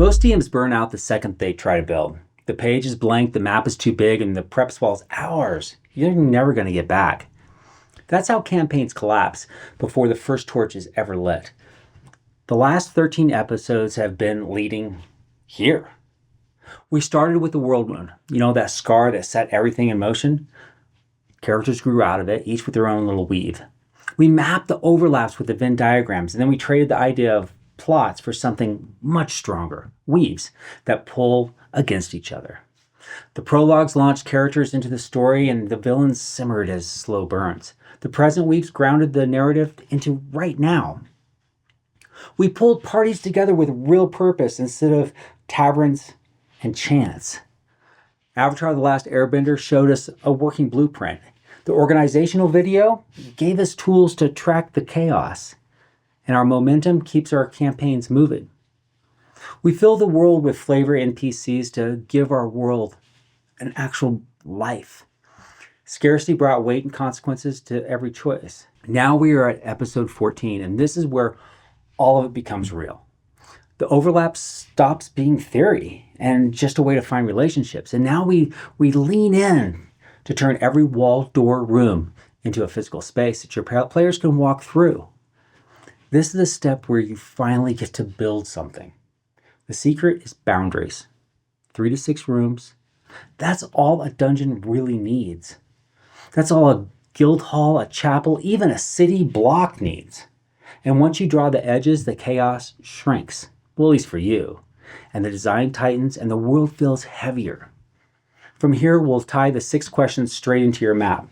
Most DMs burn out the second they try to build. The page is blank, the map is too big, and the prep swallows hours you're never going to get back. That's how campaigns collapse before the first torch is ever lit. The last 13 episodes have been leading here. We started with the world wound, that scar that set everything in motion. Characters grew out of it, each with their own little weave. We mapped the overlaps with the Venn diagrams, and then we traded the idea of plots for something much stronger, weaves that pull against each other. The prologues launched characters into the story, and the villains simmered as slow burns. The present weeks grounded the narrative into right now. We pulled parties together with real purpose instead of taverns and chance. Avatar: The Last Airbender showed us a working blueprint. The organizational video gave us tools to track the chaos, and our momentum keeps our campaigns moving. We fill the world with flavor NPCs to give our world an actual life. Scarcity brought weight and consequences to every choice. Now we are at episode 14, and this is where all of it becomes real. The overlap stops being theory and just a way to find relationships. And now we lean in to turn every wall, door, room into a physical space that your players can walk through. This is the step where you finally get to build something. The secret is boundaries. 3 to 6 rooms. That's all a dungeon really needs. That's all a guild hall, a chapel, even a city block needs. And once you draw the edges, the chaos shrinks. Well, at least for you. And the design tightens and the world feels heavier. From here, we'll tie the 6 questions straight into your map.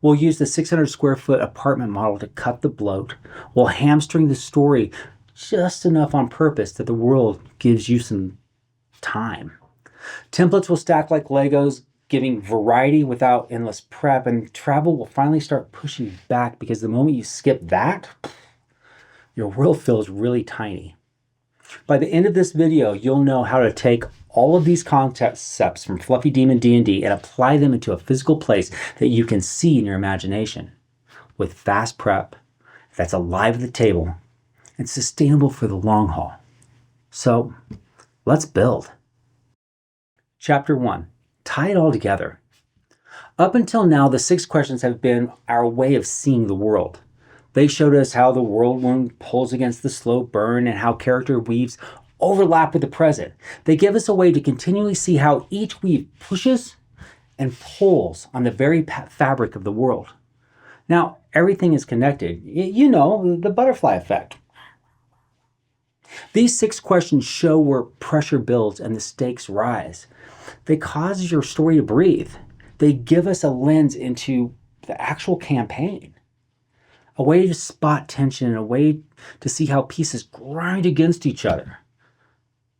We'll use the 600 square foot apartment model to cut the bloat. We'll hamstring the story just enough on purpose that the world gives you some time. Templates will stack like Legos, giving variety without endless prep, and travel will finally start pushing back because the moment you skip that, your world feels really tiny. By the end of this video, you'll know how to take all of these concepts from Fluffy Demon D&D and apply them into a physical place that you can see in your imagination with fast prep that's alive at the table and sustainable for the long haul. So let's build. Chapter 1. Tie it all together. Up until now, the 6 questions have been our way of seeing the world. They showed us how the world wound pulls against the slow burn and how character weaves overlap with the present. They give us a way to continually see how each weave pushes and pulls on the very fabric of the world. Now, everything is connected. The butterfly effect. These 6 questions show where pressure builds and the stakes rise. They cause your story to breathe. They give us a lens into the actual campaign. A way to spot tension and a way to see how pieces grind against each other.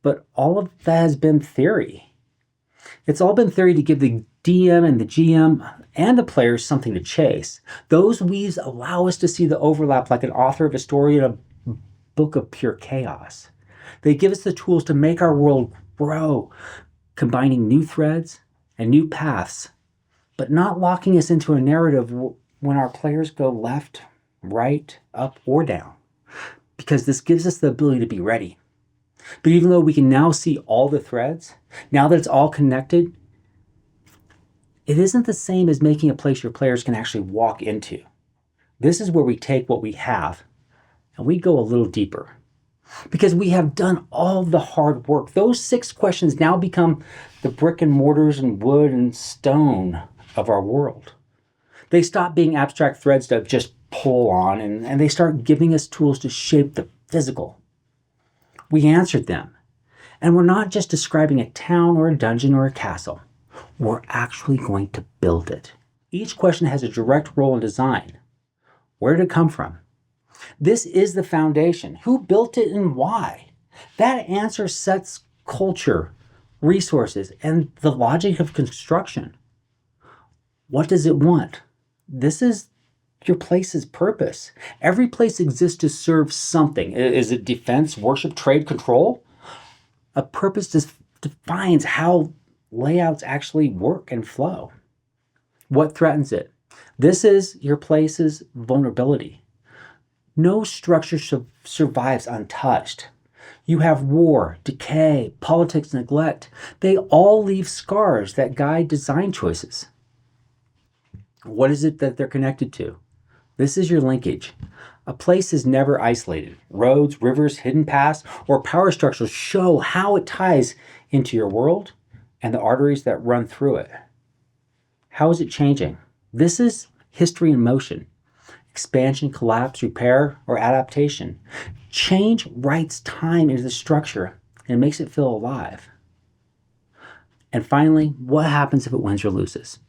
But all of that has been theory. It's all been theory to give the DM and the GM and the players something to chase. Those weaves allow us to see the overlap like an author of a story in a book of pure chaos. They give us the tools to make our world grow, combining new threads and new paths, but not locking us into a narrative when our players go left, right, up, or down, because this gives us the ability to be ready. But even though we can now see all the threads, now that it's all connected, it isn't the same as making a place your players can actually walk into. This is where we take what we have and we go a little deeper. Because we have done all the hard work. Those 6 questions now become the brick and mortars and wood and stone of our world. They stop being abstract threads to just pull on, and they start giving us tools to shape the physical. We answered them. And we're not just describing a town or a dungeon or a castle. We're actually going to build it. Each question has a direct role in design. Where did it come from? This is the foundation. Who built it and why? That answer sets culture, resources, and the logic of construction. What does it want? This is your place's purpose. Every place exists to serve something. Is it defense, worship, trade, control? A purpose defines how layouts actually work and flow. What threatens it? This is your place's vulnerability. No structure survives untouched. You have war, decay, politics, neglect. They all leave scars that guide design choices. What is it that they're connected to? This is your linkage. A place is never isolated. Roads, rivers, hidden paths, or power structures show how it ties into your world and the arteries that run through it. How is it changing? This is history in motion. Expansion, collapse, repair, or adaptation. Change writes time into the structure and makes it feel alive. And finally, what happens if it wins or loses?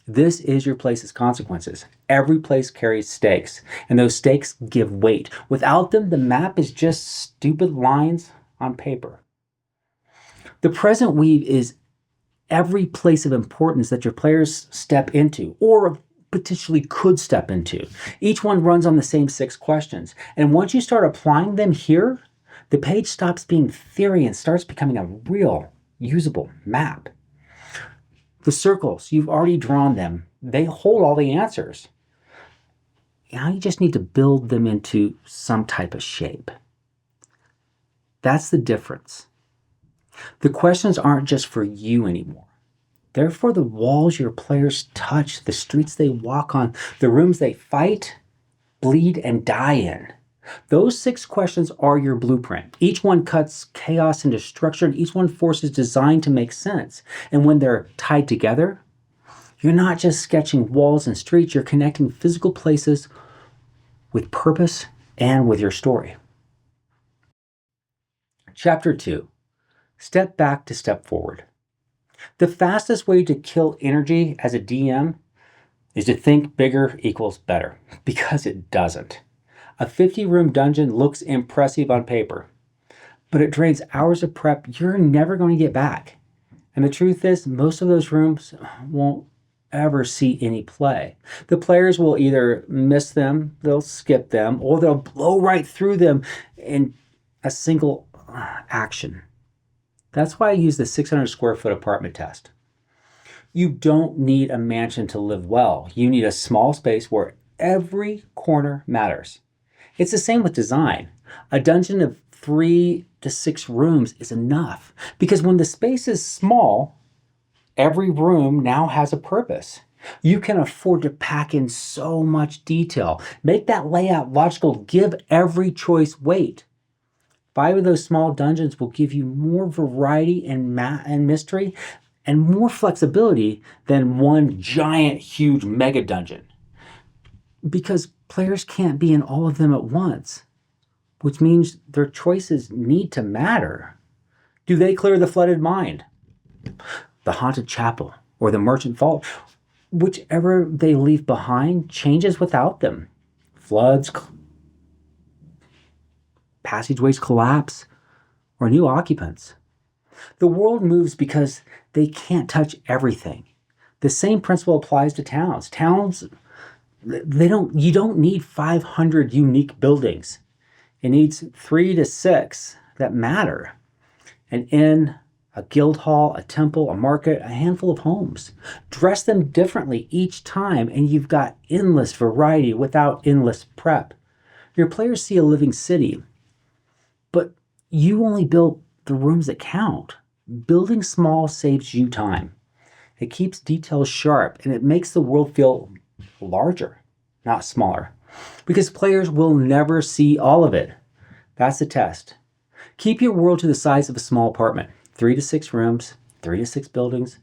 This is your place's consequences. Every place carries stakes, and those stakes give weight. Without them, the map is just stupid lines on paper. The present weave is every place of importance that your players step into, or potentially could step into. Each one runs on the same 6 questions. And once you start applying them here, the page stops being theory and starts becoming a real, usable map. The circles, you've already drawn them. They hold all the answers. Now you just need to build them into some type of shape. That's the difference. The questions aren't just for you anymore. They're for the walls your players touch, the streets they walk on, the rooms they fight, bleed, and die in. Those 6 questions are your blueprint. Each one cuts chaos into structure, and each one forces design to make sense. And when they're tied together, you're not just sketching walls and streets, you're connecting physical places with purpose and with your story. Chapter 2, Step Back to Step Forward. The fastest way to kill energy as a DM is to think bigger equals better, because it doesn't. A 50-room dungeon looks impressive on paper, but it drains hours of prep you're never going to get back. And the truth is, most of those rooms won't ever see any play. The players will either miss them, they'll skip them, or they'll blow right through them in a single action. That's why I use the 600 square foot apartment test. You don't need a mansion to live well. You need a small space where every corner matters. It's the same with design. A dungeon of 3 to 6 rooms is enough, because when the space is small, every room now has a purpose. You can afford to pack in so much detail. Make that layout logical. Give every choice weight. 5 of those small dungeons will give you more variety and mystery and more flexibility than one giant, huge mega dungeon. Because players can't be in all of them at once, which means their choices need to matter. Do they clear the flooded mine, the haunted chapel, or the merchant vault? Whichever they leave behind changes without them. Floods, passageways collapse, or new occupants. The world moves because they can't touch everything. The same principle applies to towns. Towns, you don't need 500 unique buildings. It needs 3 to 6 that matter. An inn, a guild hall, a temple, a market, a handful of homes. Dress them differently each time, and you've got endless variety without endless prep. Your players see a living city, but you only build the rooms that count. Building small saves you time. It keeps details sharp, and it makes the world feel larger, not smaller, because players will never see all of it. That's the test. Keep your world to the size of a small apartment. 3 to 6 rooms, 3 to 6 buildings,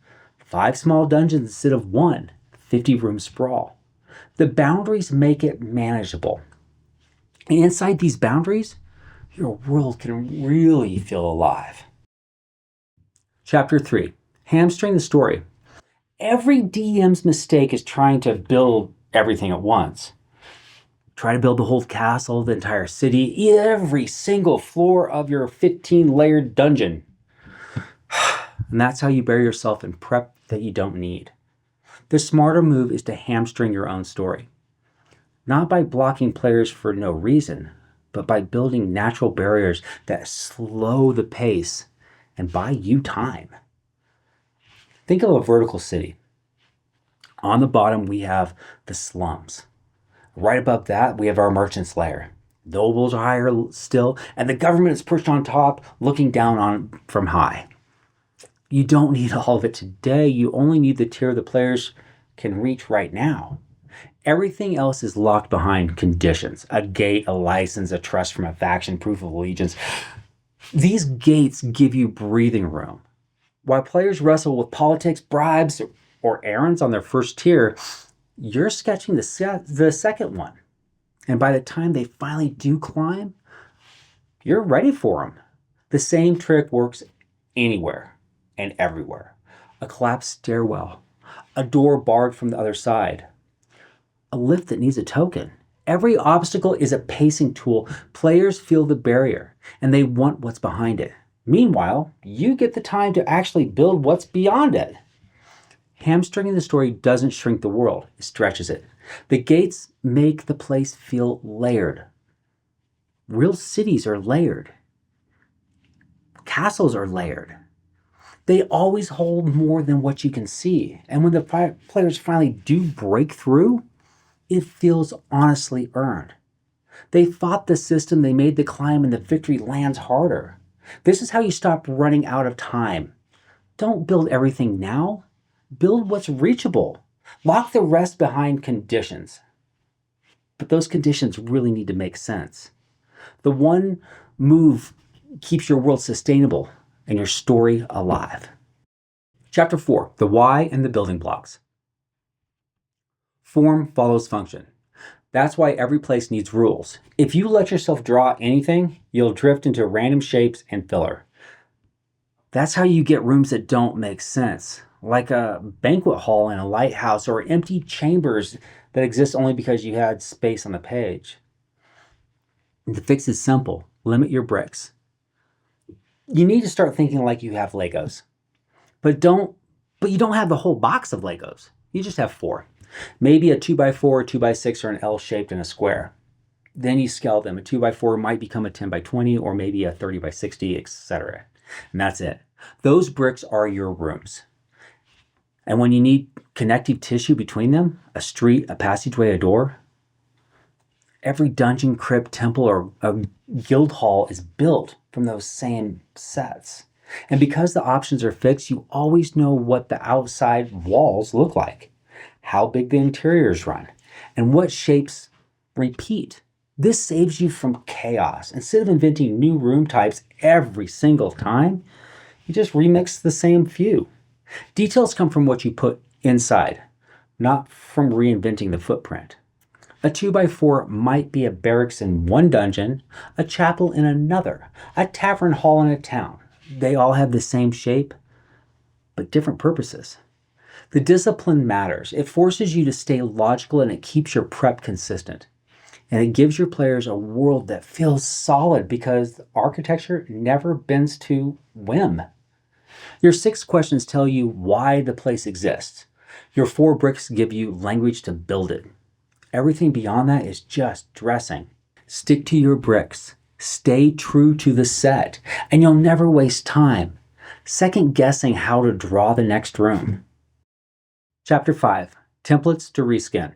5 small dungeons instead of 1 50-room sprawl. The boundaries make it manageable. And inside these boundaries, your world can really feel alive. Chapter 3, Hamstring the Story. Every DM's mistake is trying to build everything at once. Try to build the whole castle, the entire city, every single floor of your 15-layered dungeon. And that's how you bury yourself in prep that you don't need. The smarter move is to hamstring your own story. Not by blocking players for no reason, but by building natural barriers that slow the pace and buy you time. Think of a vertical city. On the bottom, we have the slums. Right above that, we have our merchant's lair. Nobles are higher still, and the government is perched on top, looking down on from high. You don't need all of it today. You only need the tier the players can reach right now. Everything else is locked behind conditions: a gate, a license, a trust from a faction, proof of allegiance. These gates give you breathing room. While players wrestle with politics, bribes, or errands on their first tier, you're sketching the second one. And by the time they finally do climb, you're ready for them. The same trick works anywhere and everywhere. A collapsed stairwell, a door barred from the other side, a lift that needs a token. Every obstacle is a pacing tool. Players feel the barrier and they want what's behind it. Meanwhile, you get the time to actually build what's beyond it. Hamstringing the story doesn't shrink the world, it stretches it. The gates make the place feel layered. Real cities are layered. Castles are layered. They always hold more than what you can see. And when the players finally do break through, it feels honestly earned. They fought the system, they made the climb, and the victory lands harder. This is how you stop running out of time. Don't build everything now. Build what's reachable. Lock the rest behind conditions. But those conditions really need to make sense. The one move keeps your world sustainable and your story alive. Chapter 4, the why and the building blocks. Form follows function. That's why every place needs rules. If you let yourself draw anything, you'll drift into random shapes and filler. That's how you get rooms that don't make sense, like a banquet hall in a lighthouse or empty chambers that exist only because you had space on the page. The fix is simple. Limit your bricks. You need to start thinking like you have Legos. But you don't have the whole box of Legos. You just have 4. Maybe a 2x4, 2x6, or an L shaped in a square. Then you scale them. A 2x4 might become a 10x20 or maybe a 30x60, etc. And that's it. Those bricks are your rooms. And when you need connective tissue between them, a street, a passageway, a door, every dungeon, crypt, temple, or a guild hall is built from those same sets. And because the options are fixed, you always know what the outside walls look like, how big the interiors run, and what shapes repeat. This saves you from chaos. Instead of inventing new room types every single time, you just remix the same few. Details come from what you put inside, not from reinventing the footprint. A 2x4 might be a barracks in one dungeon, a chapel in another, a tavern hall in a town. They all have the same shape, but different purposes. The discipline matters. It forces you to stay logical and it keeps your prep consistent. And it gives your players a world that feels solid because architecture never bends to whim. Your 6 questions tell you why the place exists. Your 4 bricks give you language to build it. Everything beyond that is just dressing. Stick to your bricks. Stay true to the set, and you'll never waste time second guessing how to draw the next room. Chapter 5, templates to reskin.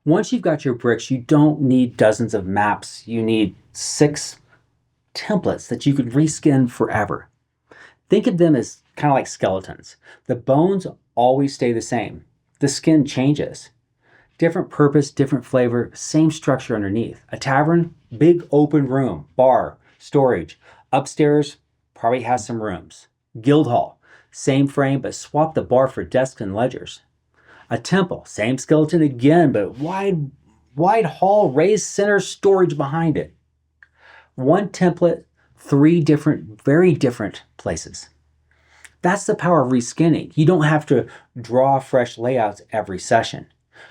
Once you've got your bricks, you don't need dozens of maps. You need 6 templates that you can reskin forever. Think of them as kind of like skeletons. The bones always stay the same. The skin changes. Different purpose, different flavor, same structure underneath. A tavern, big open room, bar, storage. Upstairs, probably has some rooms. Guild hall, same frame, but swap the bar for desks and ledgers. A temple, same skeleton again, but wide hall, raised center, storage behind it. One template, 3 different, very different places. That's the power of reskinning. You don't have to draw fresh layouts every session.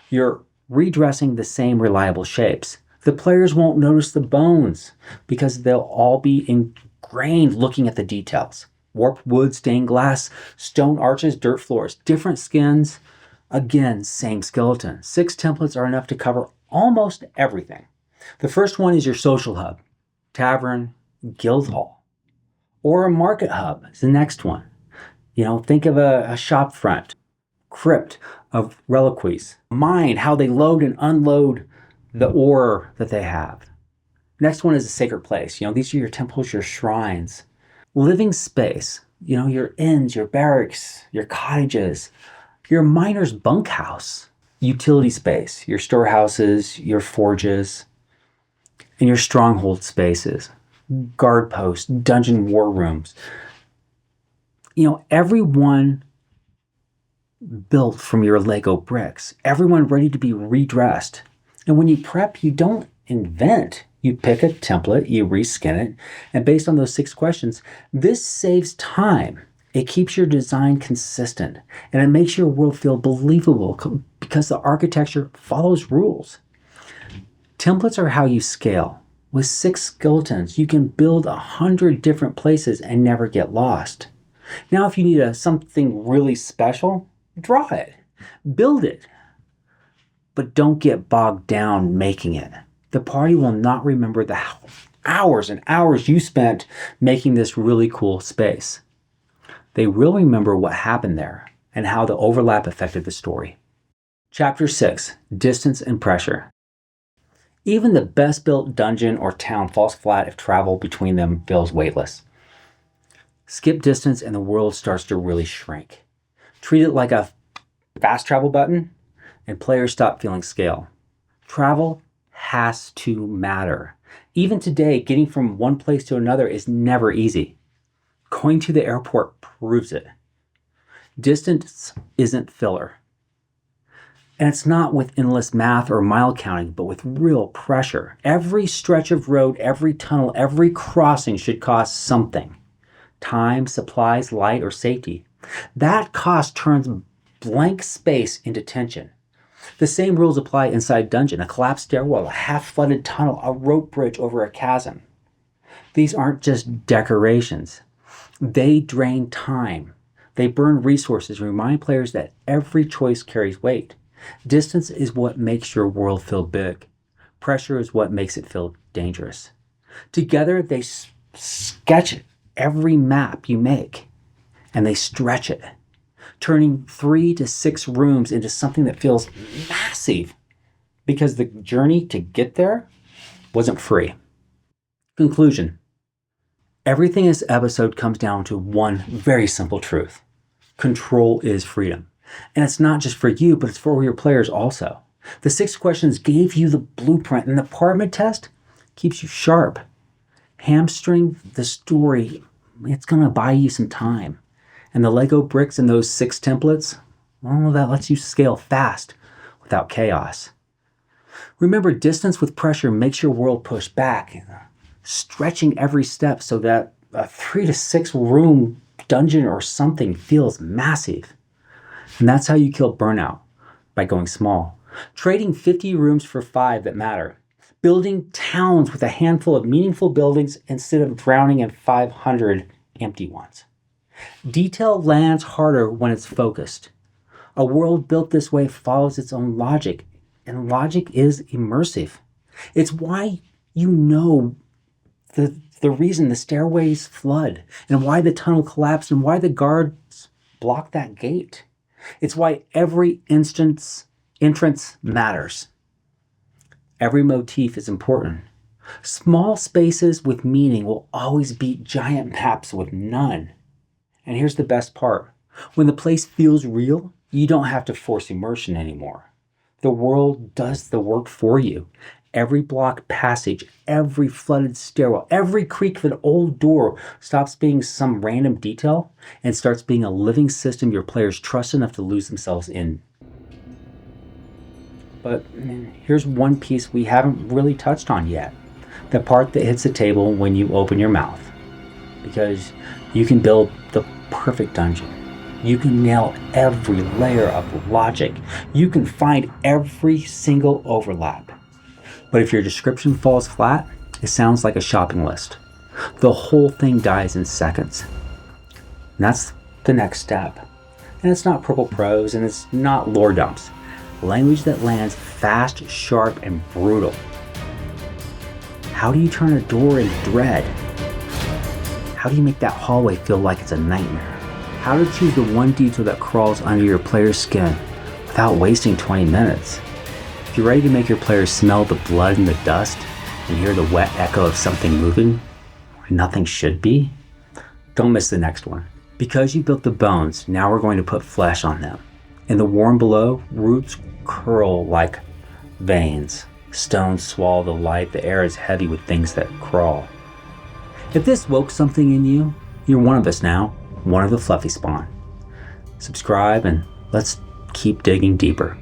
You're redressing the same reliable shapes. The players won't notice the bones because they'll all be ingrained looking at the details. Warped wood, stained glass, stone arches, dirt floors, different skins. Again, same skeleton. 6 templates are enough to cover almost everything. The first one is your social hub, tavern, guild hall, or a market hub is the next one. Think of a shop front, crypt of reliquies, mine, how they load and unload the ore that they have. Next one is a sacred place. These are your temples, your shrines. Living space, your inns, your barracks, your cottages, your miner's bunkhouse. Utility space, your storehouses, your forges, and your stronghold spaces, guard posts, dungeon war rooms. Everyone built from your Lego bricks, everyone ready to be redressed. And when you prep, you don't invent. You pick a template, you reskin it, and based on those 6 questions, this saves time. It keeps your design consistent, and it makes your world feel believable because the architecture follows rules. Templates are how you scale. With 6 skeletons, you can build 100 different places and never get lost. Now, if you need something really special, draw it, build it, but don't get bogged down making it. The party will not remember the hours and hours you spent making this really cool space. They will remember what happened there and how the overlap affected the story. Chapter 6, Distance and Pressure. Even the best built dungeon or town falls flat if travel between them feels weightless. Skip distance and the world starts to really shrink. Treat it like a fast travel button and players stop feeling scale. Travel has to matter. Even today, getting from one place to another is never easy. Going to the airport proves it. Distance isn't filler. And it's not with endless math or mile counting, but with real pressure. Every stretch of road, every tunnel, every crossing should cost something. Time, supplies, light, or safety. That cost turns blank space into tension. The same rules apply inside dungeon, a collapsed stairwell, a half-flooded tunnel, a rope bridge over a chasm. These aren't just decorations. They drain time. They burn resources and remind players that every choice carries weight. Distance is what makes your world feel big. Pressure is what makes it feel dangerous. Together, they sketch every map you make, and they stretch it, turning 3 to 6 rooms into something that feels massive because the journey to get there wasn't free. Conclusion. Everything in this episode comes down to one very simple truth. Control is freedom. And it's not just for you, but it's for your players also. The 6 questions gave you the blueprint, and the Parchment test keeps you sharp. Hamstring the story, it's going to buy you some time. And the Lego bricks and those 6 templates, well, that lets you scale fast without chaos. Remember, distance with pressure makes your world push back, stretching every step so that a 3 to 6 room dungeon or something feels massive. And that's how you kill burnout, by going small. Trading 50 rooms for 5 that matter. Building towns with a handful of meaningful buildings instead of drowning in 500 empty ones. Detail lands harder when it's focused. A world built this way follows its own logic, and logic is immersive. It's why you know the reason the stairways flood, and why the tunnel collapsed, and why the guards block that gate. It's why every entrance matters. Every motif is important. Small spaces with meaning will always beat giant maps with none. And here's the best part. When the place feels real, you don't have to force immersion anymore. The world does the work for you. Every blocked passage, every flooded stairwell, every creak of an old door stops being some random detail and starts being a living system your players trust enough to lose themselves in. But here's one piece we haven't really touched on yet. The part that hits the table when you open your mouth. Because you can build the perfect dungeon. You can nail every layer of logic. You can find every single overlap. But if your description falls flat, it sounds like a shopping list. The whole thing dies in seconds. And that's the next step. And it's not purple prose, and it's not lore dumps. Language that lands fast, sharp, and brutal. How do you turn a door into dread? How do you make that hallway feel like it's a nightmare? How to choose the one detail that crawls under your player's skin without wasting 20 minutes? If you're ready to make your players smell the blood and the dust, and hear the wet echo of something moving where nothing should be? Don't miss the next one. Because you built the bones, now we're going to put flesh on them. In the warm below, roots curl like veins. Stones swallow the light. The air is heavy with things that crawl. If this woke something in you, you're one of us now, one of the fluffy spawn. Subscribe and let's keep digging deeper.